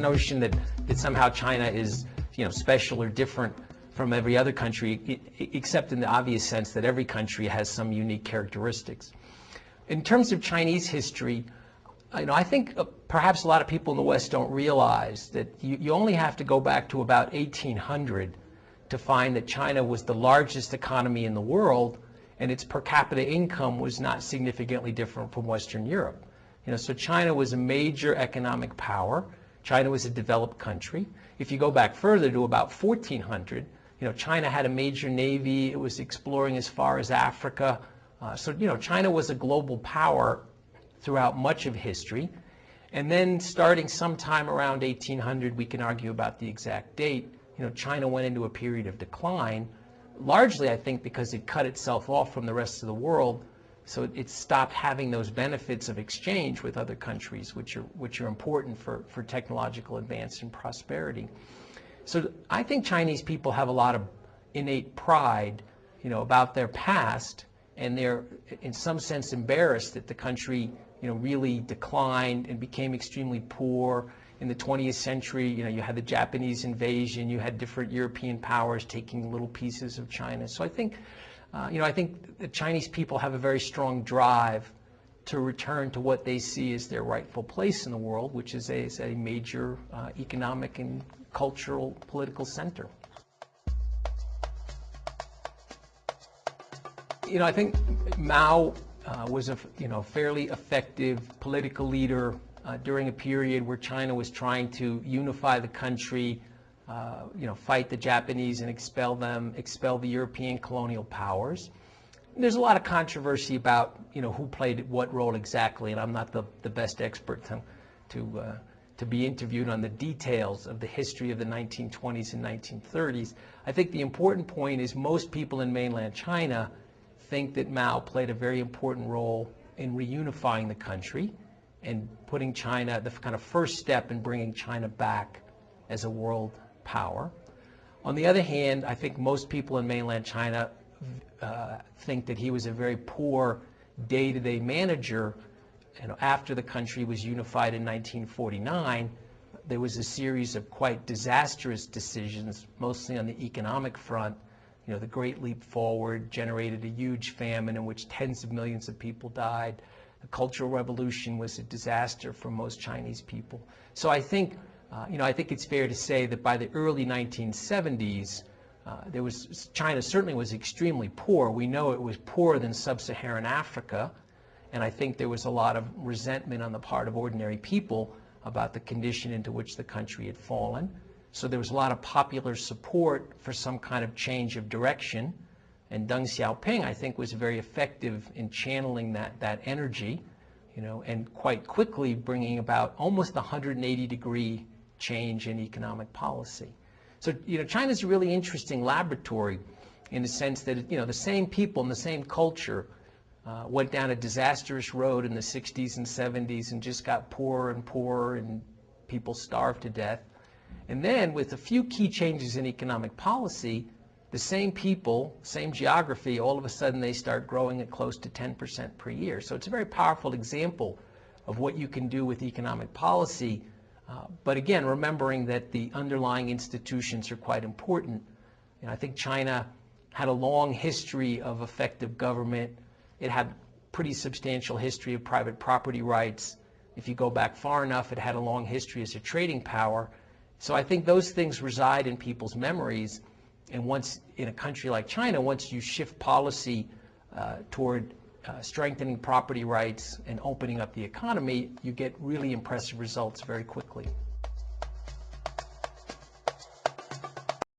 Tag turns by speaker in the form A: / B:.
A: notion that somehow China is, special or different from every other country, except in the obvious sense that every country has some unique characteristics. In terms of Chinese history, I think perhaps a lot of people in the West don't realize that you only have to go back to about 1800 to find that China was the largest economy in the world, and its per capita income was not significantly different from Western Europe. So China was a major economic power. China was a developed country. If you go back further to about 1400, China had a major navy. It was exploring as far as Africa. So China was a global power throughout much of history. And then starting sometime around 1800, we can argue about the exact date, China went into a period of decline, largely, I think, because it cut itself off from the rest of the world. So it stopped having those benefits of exchange with other countries, which are important for technological advance and prosperity. So I think Chinese people have a lot of innate pride, about their past, and they're in some sense embarrassed that the country, really declined and became extremely poor. In the 20th century, you had the Japanese invasion, you had different European powers taking little pieces of China. So I think the Chinese people have a very strong drive to return to what they see as their rightful place in the world, which is a major economic and cultural, political center. I think Mao was a fairly effective political leader during a period where China was trying to unify the country, fight the Japanese and expel the European colonial powers. There's a lot of controversy about, who played what role exactly, and I'm not the best expert to be interviewed on the details of the history of the 1920s and 1930s. I think the important point is most people in mainland China think that Mao played a very important role in reunifying the country and putting China, the kind of first step in bringing China back as a world power. On the other hand, I think most people in mainland China think that he was a very poor day-to-day manager. After the country was unified in 1949, there was a series of quite disastrous decisions, mostly on the economic front. The Great Leap Forward generated a huge famine in which tens of millions of people died. The Cultural Revolution was a disaster for most Chinese people. So I think it's fair to say that by the early 1970s, China certainly was extremely poor. We know it was poorer than sub-Saharan Africa, and I think there was a lot of resentment on the part of ordinary people about the condition into which the country had fallen. So there was a lot of popular support for some kind of change of direction, and Deng Xiaoping, I think, was very effective in channeling that energy, and quite quickly bringing about almost a 180-degree change in economic policy. So, China's a really interesting laboratory in the sense that, the same people and the same culture went down a disastrous road in the 60s and 70s and just got poorer and poorer, and people starved to death. And then, with a few key changes in economic policy, the same people, same geography, all of a sudden they start growing at close to 10% per year. So it's a very powerful example of what you can do with economic policy. But again, remembering that the underlying institutions are quite important. I think China had a long history of effective government. It had pretty substantial history of private property rights. If you go back far enough, it had a long history as a trading power. So I think those things reside in people's memories. And once, in a country like China, once you shift policy toward strengthening property rights and opening up the economy, you get really impressive results very quickly.